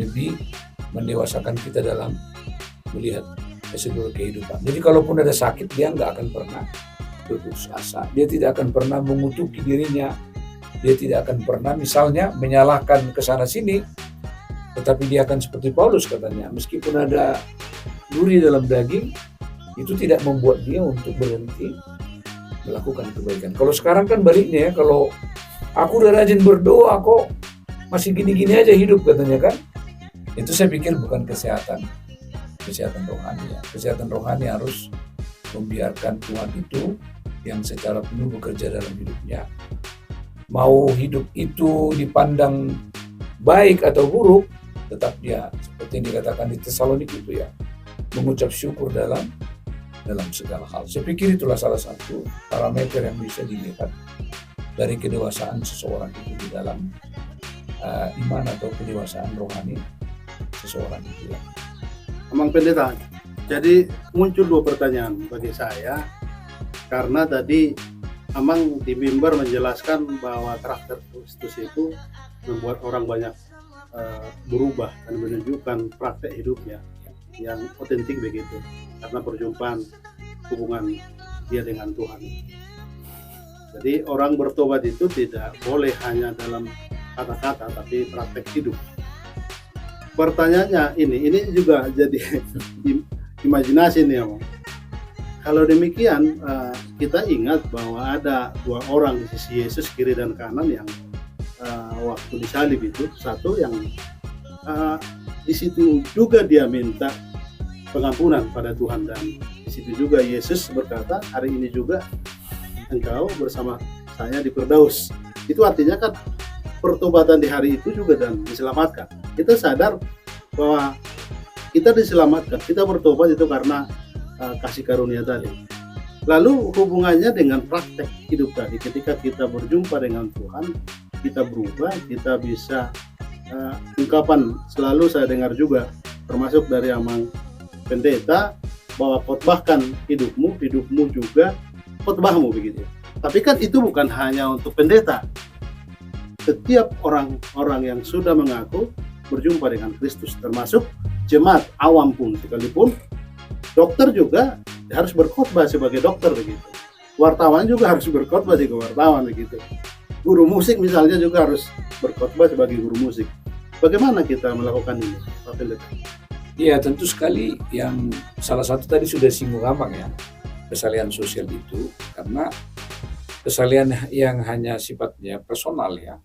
lebih mendewasakan kita dalam melihat seluruh kehidupan. Jadi kalaupun ada sakit, dia nggak akan pernah berputus asa. Dia tidak akan pernah mengutuki dirinya. Dia tidak akan pernah misalnya menyalahkan ke sana sini. Tetapi dia akan seperti Paulus katanya, meskipun ada duri dalam daging, itu tidak membuat dia untuk berhenti melakukan kebaikan. Kalau sekarang kan baliknya ya, kalau aku udah rajin berdoa kok masih gini-gini aja hidup katanya kan. Itu saya pikir bukan kesehatan rohani ya. Kesehatan rohani harus membiarkan Tuhan itu yang secara penuh bekerja dalam hidupnya. Mau hidup itu dipandang baik atau buruk, tetap dia seperti yang dikatakan di Tesalonik itu ya, mengucap syukur dalam segala hal. Saya pikir itulah salah satu parameter yang bisa dilihat dari kedewasaan seseorang itu di dalam iman atau kedewasaan rohani seseorang itu ya. Amang Pendeta, jadi muncul dua pertanyaan bagi saya, karena tadi Amang di mimbar menjelaskan bahwa karakter Kristus itu membuat orang banyak berubah dan menunjukkan praktek hidupnya yang otentik begitu, karena perjumpaan hubungan dia dengan Tuhan. Jadi orang bertobat itu tidak boleh hanya dalam kata-kata, tapi praktek hidup. Pertanyaannya ini juga jadi imajinasi nih, Amang. Kalau demikian, kita ingat bahwa ada dua orang di sisi Yesus kiri dan kanan yang waktu disalib itu, satu yang di situ juga dia minta pengampunan pada Tuhan, dan di situ juga Yesus berkata, hari ini juga engkau bersama saya di Firdaus. Itu artinya kan pertobatan di hari itu juga dan diselamatkan. Kita sadar bahwa kita diselamatkan, kita bertobat itu karena kasih karunia tadi. Lalu hubungannya dengan praktek hidup tadi, ketika kita berjumpa dengan Tuhan, kita berubah, kita bisa ungkapan selalu saya dengar juga, termasuk dari Amang Pendeta, bahwa khotbahkan hidupmu, hidupmu juga khotbahmu begitu. Tapi kan itu bukan hanya untuk pendeta. Setiap orang-orang yang sudah mengaku berjumpa dengan Kristus, termasuk jemaat awam pun, sekalipun dokter juga harus berkhotbah sebagai dokter begitu. Wartawan juga harus berkhotbah sebagai wartawan begitu. Guru musik misalnya juga harus berkhotbah sebagai guru musik. Bagaimana kita melakukan ini, Pak Pendeta? Iya, tentu sekali yang salah satu tadi sudah singgung Amang ya, kesalehan sosial itu, karena kesalehan yang hanya sifatnya personal ya,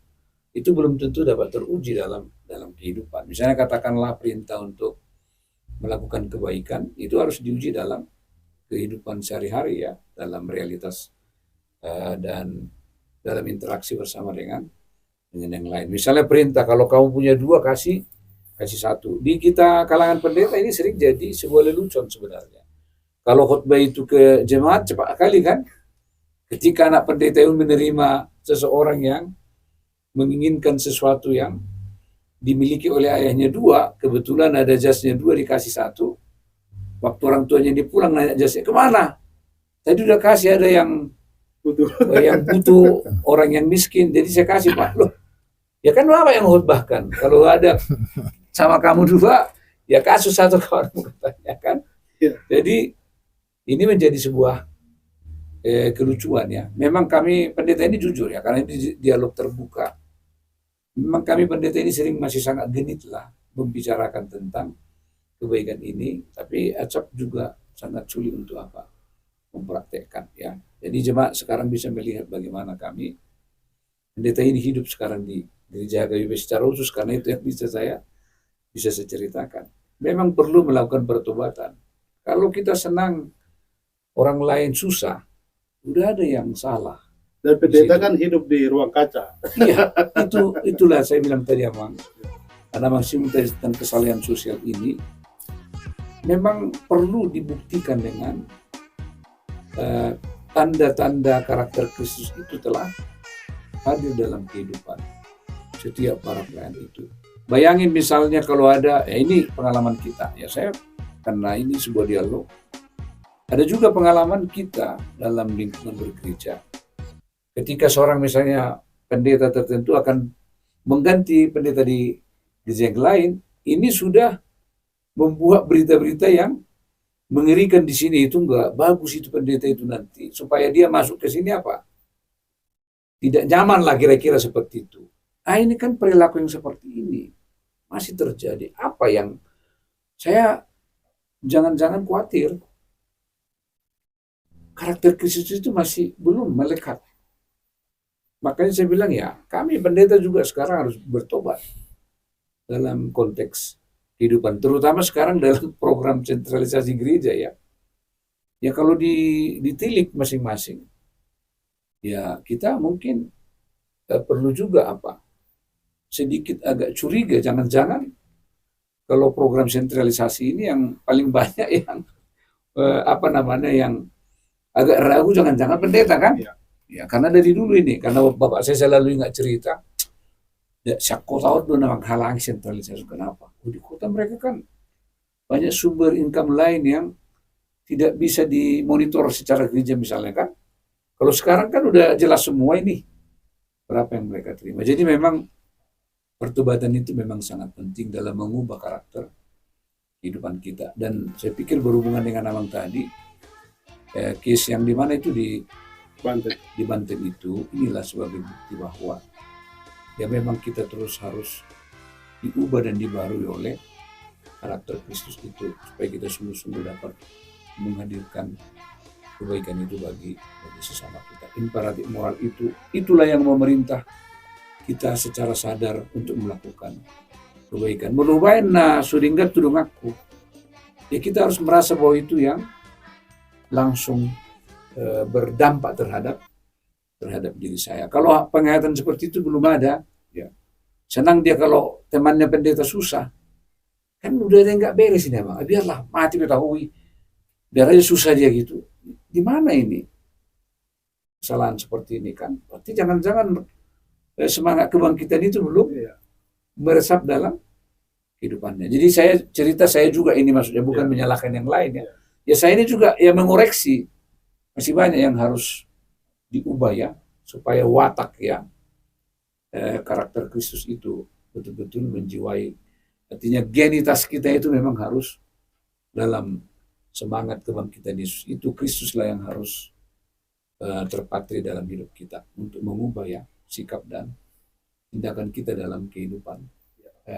itu belum tentu dapat teruji dalam kehidupan. Misalnya katakanlah perintah untuk melakukan kebaikan, itu harus diuji dalam kehidupan sehari-hari ya, dalam realitas dan dalam interaksi bersama dengan yang lain. Misalnya perintah, kalau kamu punya dua, kasih satu. Di kita kalangan pendeta ini sering jadi sebuah lelucon sebenarnya. Kalau khotbah itu ke jemaat cepat kali kan, ketika anak pendeta itu menerima seseorang yang menginginkan sesuatu yang dimiliki oleh ayahnya dua, kebetulan ada jasnya dua dikasih satu. Waktu orang tuanya dipulang nanya jasnya kemana? Tadi udah kasih, ada yang butuh orang yang miskin, jadi saya kasih Pak. Loh, ya kan Bapak yang khotbahkan. Kalau ada sama kamu dua, ya kasus satu kawan katanya kan. Jadi ini menjadi sebuah kelucuan ya. Memang kami pendeta ini jujur ya, karena ini dialog terbuka. Memang kami pendeta ini sering masih sangat genit lah membicarakan tentang kebaikan ini, tapi acap juga sangat sulit untuk apa? Mempraktekkan ya. Jadi jemaat sekarang bisa melihat bagaimana kami pendeta ini hidup sekarang di gereja HKBP secara khusus, karena itu yang bisa saya ceritakan. Memang perlu melakukan pertobatan. Kalau kita senang orang lain susah, udah ada yang salah. Dan pendeta kan hidup di ruang kaca. Iya, itulah saya bilang tadi Amang. Karena masih tentang kesalahan sosial ini memang perlu dibuktikan dengan tanda-tanda karakter Kristus itu telah hadir dalam kehidupan setiap para pelayan itu. Bayangin misalnya kalau ada, ya ini pengalaman kita, ya saya karena ini sebuah dialog. Ada juga pengalaman kita dalam lingkungan bergereja. Ketika seorang misalnya pendeta tertentu akan mengganti pendeta di gereja yang lain, ini sudah membuat berita-berita yang mengerikan di sini, itu enggak bagus itu pendeta itu nanti, supaya dia masuk ke sini apa? Tidak nyaman lah kira-kira seperti itu. Ah, ini kan perilaku yang seperti ini masih terjadi. Apa yang saya jangan-jangan khawatir, karakter Kristus itu masih belum melekat. Makanya saya bilang ya, kami pendeta juga sekarang harus bertobat dalam konteks kehidupan, terutama sekarang dalam program sentralisasi gereja ya. Ya kalau ditilik masing-masing, ya kita mungkin perlu juga apa? Sedikit agak curiga, jangan-jangan kalau program sentralisasi ini yang paling banyak yang yang agak ragu, jangan-jangan pendeta kan? Ya karena dari dulu ini, karena bapak saya selalu ingat cerita, ya kota tahu namang halangi sentralisasi. Kenapa? Di kota mereka kan banyak sumber income lain yang tidak bisa dimonitor secara gereja misalnya kan. Kalau sekarang kan udah jelas semua ini berapa yang mereka terima. Jadi memang pertobatan itu memang sangat penting dalam mengubah karakter kehidupan kita. Dan saya pikir berhubungan dengan abang tadi, case yang dimana itu di Banten itu, inilah sebagai bukti bahwa ya memang kita terus harus diubah dan dibarui oleh karakter Kristus itu, supaya kita sungguh-sungguh dapat menghadirkan kebaikan itu bagi sesama kita. Imperatif moral itu, itulah yang memerintah kita secara sadar untuk melakukan kebaikan. Merubahin na sudinggat tudung aku. Ya kita harus merasa bahwa itu yang langsung berdampak terhadap diri saya. Kalau penglihatan seperti itu belum ada, ya senang dia kalau temannya pendeta susah. Kan udah ada yang nggak beres ini, Bang. Biarlah mati ketahui. Biar aja susah dia gitu. Di mana ini kesalahan seperti ini kan? Berarti jangan-jangan semangat kebangkitan itu belum meresap dalam kehidupannya. Jadi saya juga ini maksudnya bukan menyalahkan yang lain ya. Ya saya ini juga ya mengoreksi. Masih banyak yang harus diubah ya, supaya watak ya karakter Kristus itu betul-betul menjiwai. Artinya genitas kita itu memang harus dalam semangat kebangkitan Yesus itu. Kristuslah yang harus terpatri dalam hidup kita untuk mengubah ya sikap dan tindakan kita dalam kehidupan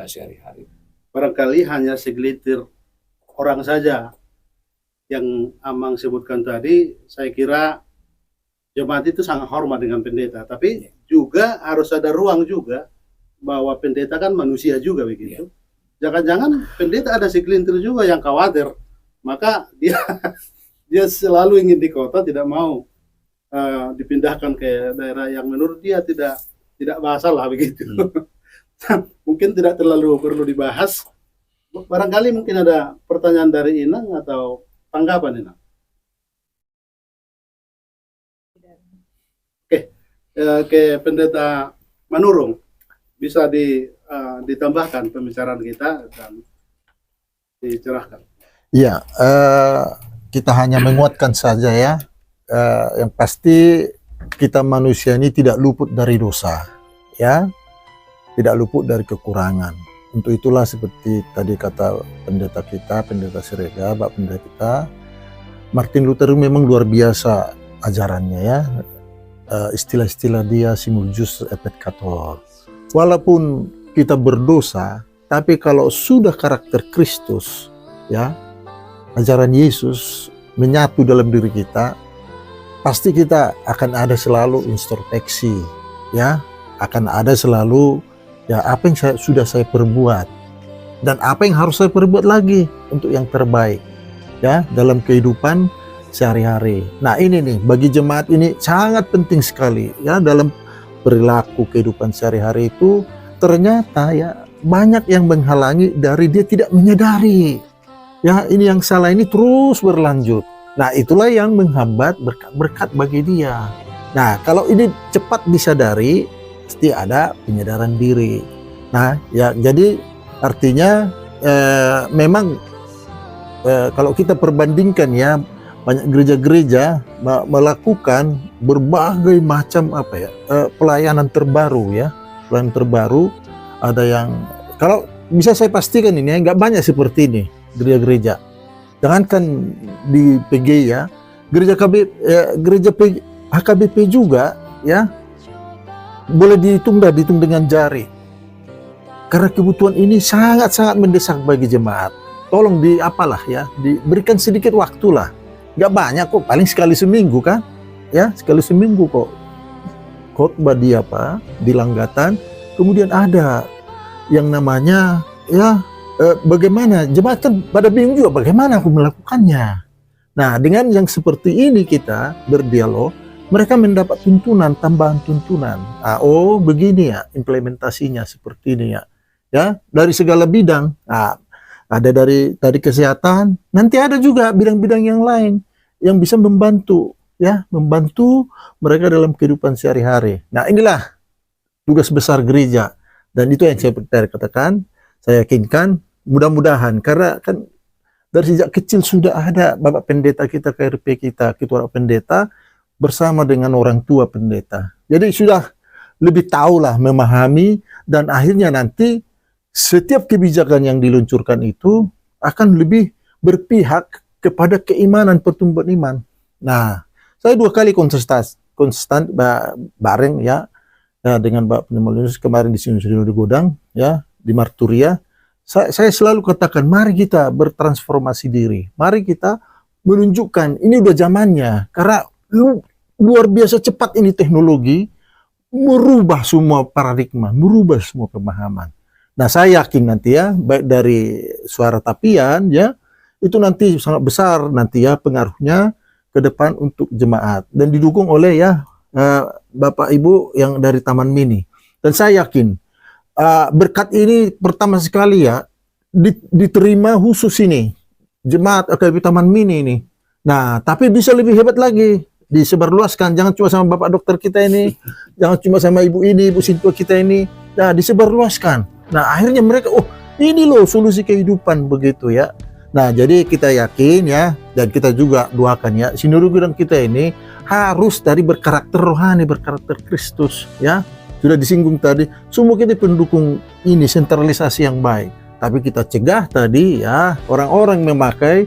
sehari-hari. Barangkali hanya segelintir orang saja yang Amang sebutkan tadi. Saya kira jemaat itu sangat hormat dengan pendeta, tapi juga harus ada ruang juga bahwa pendeta kan manusia juga begitu. Jangan-jangan pendeta ada segelintir juga yang khawatir, maka dia selalu ingin di kota, tidak mau dipindahkan ke daerah yang menurut dia tidak masalah begitu. Mungkin tidak terlalu perlu dibahas. Barangkali mungkin ada pertanyaan dari Inang atau tanggapan Inang. Ke Pendeta Manurung, bisa ditambahkan pembicaraan kita dan dicerahkan. Ya, kita hanya menguatkan saja ya. Yang pasti kita manusia ini tidak luput dari dosa, ya, tidak luput dari kekurangan. Untuk itulah seperti tadi kata pendeta kita, pendeta Sirega, Pak Pendeta kita, Martin Luther memang luar biasa ajarannya ya. Istilah-istilah dia simul jus et peccator. Walaupun kita berdosa, tapi kalau sudah karakter Kristus, ya, ajaran Yesus menyatu dalam diri kita, pasti kita akan ada selalu introspeksi, ya, akan ada selalu ya apa yang sudah saya perbuat dan apa yang harus saya perbuat lagi untuk yang terbaik, ya, dalam kehidupan sehari-hari. Nah ini nih bagi jemaat ini sangat penting sekali ya, dalam perilaku kehidupan sehari-hari itu ternyata ya banyak yang menghalangi dari dia tidak menyadari ya ini yang salah ini terus berlanjut. Nah itulah yang menghambat berkat-berkat bagi dia. Nah kalau ini cepat disadari, pasti ada penyadaran diri. Nah ya jadi artinya memang kalau kita perbandingkan ya, banyak gereja-gereja melakukan berbagai macam apa ya pelayanan terbaru ya, pelayanan terbaru. Ada yang kalau bisa saya pastikan ini ya, nggak banyak seperti ini gereja-gereja. Jangankan di PG ya, gereja HKBP juga ya boleh dihitung dengan jari. Karena kebutuhan ini sangat-sangat mendesak bagi jemaat. Tolong diberikan sedikit waktu lah. Gak banyak kok, paling sekali seminggu kan, ya sekali seminggu kok khotbah di Langgatan. Kemudian ada yang namanya ya bagaimana jemaat kan pada bingung juga bagaimana aku melakukannya. Nah dengan yang seperti ini kita berdialog, mereka mendapat tuntunan, tambahan tuntunan. Oh begini ya implementasinya seperti ini ya, dari segala bidang. Ada dari kesehatan, nanti ada juga bidang-bidang yang lain yang bisa membantu mereka dalam kehidupan sehari-hari. Nah inilah tugas besar gereja, dan itu yang saya katakan, saya yakinkan mudah-mudahan, karena kan dari sejak kecil sudah ada Bapak Pendeta kita, KRP kita, Ketua Pendeta bersama dengan orang tua pendeta. Jadi sudah lebih tahulah, memahami, dan akhirnya nanti setiap kebijakan yang diluncurkan itu akan lebih berpihak kepada keimanan, pertumbuhan iman. Nah, saya 2 kali konstan bareng ya dengan Bapak Pneumologis kemarin di sini di Godang ya, di Marturia. Saya selalu katakan, mari kita bertransformasi diri, mari kita menunjukkan ini udah zamannya, karena luar biasa cepat ini teknologi merubah semua paradigma, merubah semua pemahaman. Nah, saya yakin nanti ya, baik dari Suara Tapian ya, itu nanti sangat besar nanti ya pengaruhnya ke depan untuk jemaat, dan didukung oleh ya Bapak Ibu yang dari Taman Mini. Dan saya yakin berkat ini pertama sekali ya diterima khusus ini jemaat AKBP Taman Mini ini. Nah, tapi bisa lebih hebat lagi, disebarluaskan, jangan cuma sama Bapak dokter kita ini, jangan cuma sama ibu ini, ibu sintua kita ini. Nah, disebarluaskan. Nah, akhirnya mereka, oh ini loh solusi kehidupan begitu ya. Nah, jadi kita yakin ya, dan kita juga doakan ya, Sinode Godang kita ini harus dari berkarakter rohani, berkarakter Kristus ya. Sudah disinggung tadi, semua kita pendukung ini sentralisasi yang baik. Tapi kita cegah tadi ya, orang-orang memakai,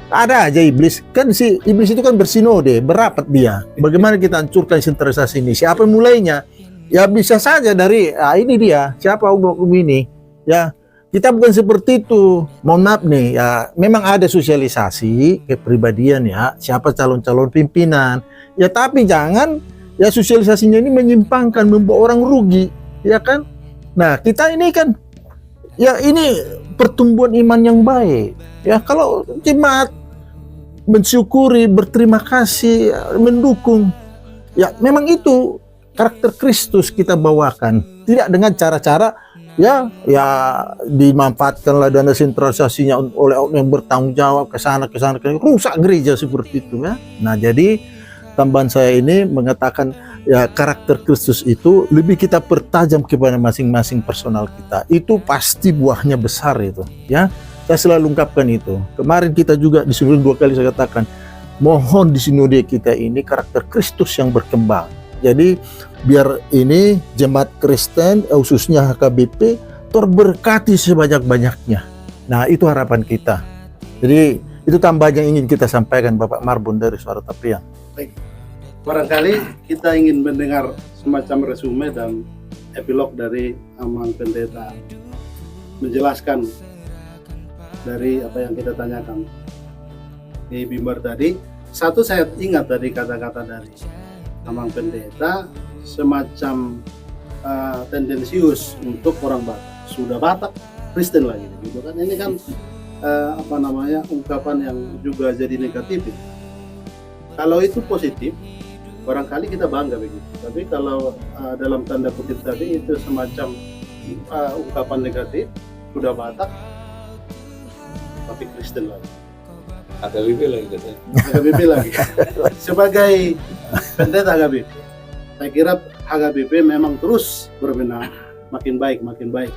ada aja iblis. Kan si iblis itu kan bersinode, berapat dia. Bagaimana kita hancurkan sentralisasi ini? Siapa yang mulainya? Ya bisa saja dari, ini dia, siapa hukum ini? Ya, kita bukan seperti itu. Mohon maaf nih, ya memang ada sosialisasi kepribadian ya, siapa calon-calon pimpinan. Ya tapi jangan ya sosialisasinya ini menyimpangkan, membuat orang rugi, ya kan? Nah, kita ini kan, ya ini pertumbuhan iman yang baik. Ya, kalau jemaat mensyukuri, berterima kasih, mendukung, ya memang itu karakter Kristus kita bawakan. Tidak dengan cara-cara, ya dimanfaatkanlah dana sentralisasinya oleh orang yang bertanggung jawab ke sana, rusak gereja seperti itu ya. Nah, jadi tambahan saya ini mengatakan ya karakter Kristus itu lebih kita pertajam kepada masing-masing personal kita. Itu pasti buahnya besar itu ya. Saya selalu ungkapkan itu. Kemarin kita juga di sinode 2 kali saya katakan, mohon di sinode kita ini karakter Kristus yang berkembang. Jadi biar ini jemaat Kristen khususnya HKBP terberkati sebanyak-banyaknya. Nah, itu harapan kita. Jadi itu tambahan yang ingin kita sampaikan Bapak Marbun dari Suara Tapian. Baik. Barangkali kita ingin mendengar semacam resume dan epilog dari Amang Pendeta menjelaskan dari apa yang kita tanyakan di Bimbar tadi. Satu, saya ingat tadi kata-kata dari Amang Pendeta semacam tendensius untuk orang Batak. Sudah Batak, Kristen lagi gitu kan. Ini kan ungkapan yang juga jadi negatif. Kalau itu positif, barangkali kita bangga begitu. Tapi kalau dalam tanda kutip tadi itu semacam ungkapan negatif, sudah Batak, tapi Kristen lagi. HKBP lagi katanya. HKBP lagi. Sebagai pendeta HKBP, saya kira HKBP memang terus berbenah, makin baik, makin baik.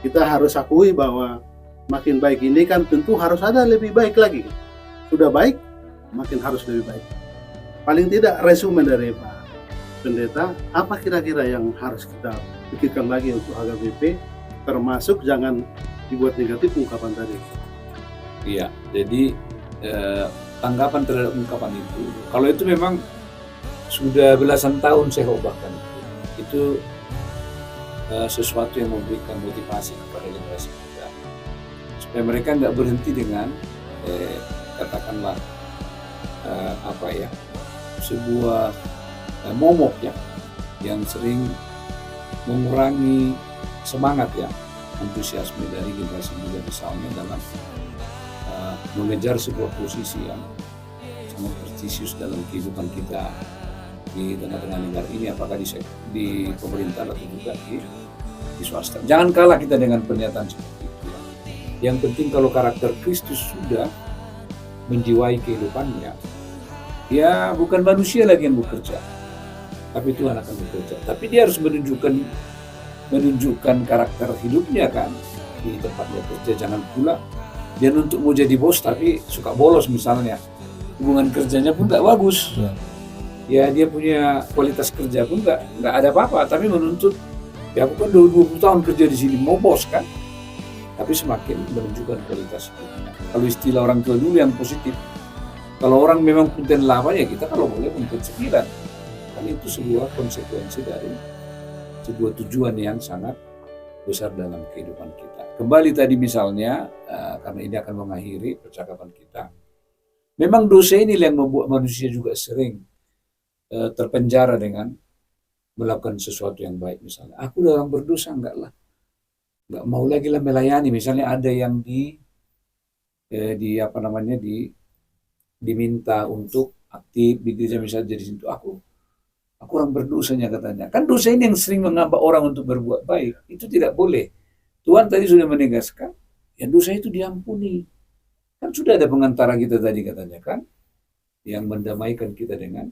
Kita harus akui bahwa makin baik ini kan tentu harus ada lebih baik lagi. Sudah baik, makin harus lebih baik. Paling tidak resume dari Pak Pendeta, apa kira-kira yang harus kita pikirkan lagi untuk HKBP, termasuk jangan dibuat negatif ungkapan tadi. Iya, jadi tanggapan terhadap ungkapan itu, kalau itu memang sudah belasan tahun saya bahkan itu sesuatu yang memberikan motivasi kepada generasi muda supaya mereka nggak berhenti dengan katakanlah sebuah momok ya yang sering mengurangi semangat ya, antusiasme dari generasi muda misalnya dalam mengejar sebuah posisi yang sangat prestisius dalam kehidupan kita di tengah-tengah negara ini, apakah di pemerintah atau juga di swasta. Jangan kalah kita dengan pernyataan seperti itu. Yang penting kalau karakter Kristus sudah menjiwai kehidupannya, ya bukan manusia lagi yang bekerja, tapi Tuhan akan bekerja. Tapi dia harus menunjukkan karakter hidupnya kan di tempatnya kerja. Jangan pula Dia nuntut mau jadi bos tapi suka bolos misalnya. Hubungan kerjanya pun nggak bagus. Ya dia punya kualitas kerja pun nggak ada apa-apa, tapi menuntut, ya aku kan 20 tahun kerja di sini, mau bos kan? Tapi semakin menunjukkan kualitas hidupnya. Kalau istilah orang tua dulu yang positif, kalau orang memang punten 8 ya kita kalau boleh punten 9. Kan itu sebuah konsekuensi dari sebuah tujuan yang sangat besar dalam kehidupan kita. Kembali tadi misalnya, karena ini akan mengakhiri percakapan kita, memang dosa ini yang membuat manusia juga sering terpenjara dengan melakukan sesuatu yang baik. Misalnya aku udah orang berdosa, nggak mau lagi lah melayani. Misalnya ada yang diminta untuk aktif di gereja, misalnya jadi situ, aku orang berdosanya katanya. Kan dosa ini yang sering menghambat orang untuk berbuat baik. Itu tidak boleh. Tuhan tadi sudah menegaskan, ya dosa itu diampuni. Kan sudah ada pengantara kita tadi katanya kan, yang mendamaikan kita dengan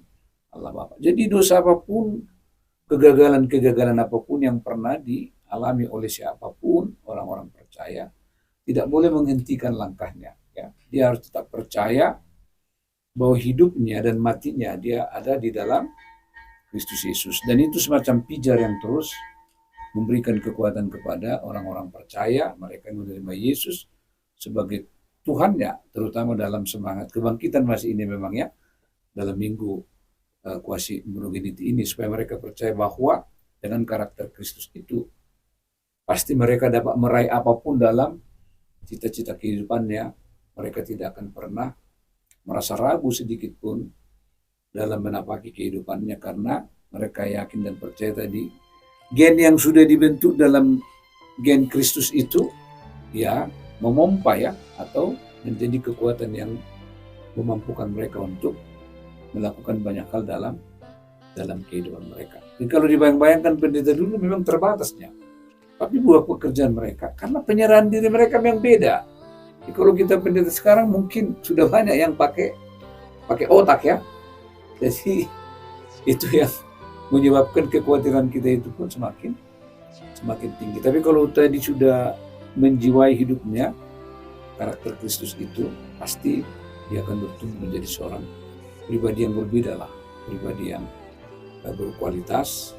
Allah Bapa. Jadi dosa apapun, kegagalan apapun yang pernah dialami oleh siapapun orang-orang percaya, tidak boleh menghentikan langkahnya. Ya. Dia harus tetap percaya bahwa hidupnya dan matinya dia ada di dalam Kristus Yesus. Dan itu semacam pijar yang terus memberikan kekuatan kepada orang-orang percaya, mereka yang menerima Yesus sebagai Tuhannya, terutama dalam semangat kebangkitan masih ini memang ya, dalam minggu kuasi monogeniti ini, supaya mereka percaya bahwa dengan karakter Kristus itu pasti mereka dapat meraih apapun dalam cita-cita kehidupannya. Mereka tidak akan pernah merasa ragu sedikit pun dalam menapaki kehidupannya, karena mereka yakin dan percaya tadi gen yang sudah dibentuk dalam gen Kristus itu ya memompa ya, atau menjadi kekuatan yang memampukan mereka untuk melakukan banyak hal dalam kehidupan mereka. Jadi kalau dibayang-bayangkan pendeta dulu memang terbatasnya, tapi buat pekerjaan mereka, karena penyerahan diri mereka memang beda. Jadi kalau kita pendeta sekarang mungkin sudah banyak yang pakai otak ya. Jadi itu yang menyebabkan kekhawatiran kita itu pun semakin tinggi. Tapi kalau tadi sudah menjiwai hidupnya karakter Kristus itu, pasti dia akan bertumbuh menjadi seorang pribadi yang berbeda lah, pribadi yang berkualitas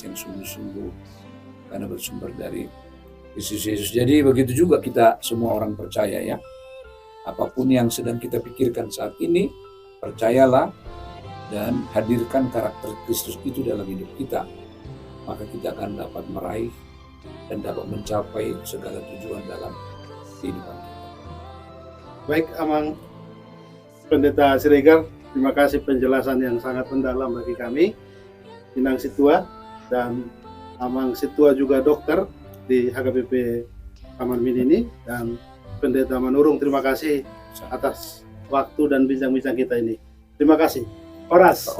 yang sungguh-sungguh karena bersumber dari Kristus Yesus. Jadi begitu juga kita semua orang percaya ya, apapun yang sedang kita pikirkan saat ini, percayalah dan hadirkan karakter Kristus itu dalam hidup kita, maka kita akan dapat meraih dan dapat mencapai segala tujuan dalam kehidupan kita. Baik, Amang Pendeta Siregar, terima kasih penjelasan yang sangat mendalam bagi kami, Inang Situa, dan Amang Situa juga dokter di HKBP Taman Mini ini, dan Pendeta Manurung, terima kasih atas waktu dan bincang-bincang kita ini. Terima kasih. Horas.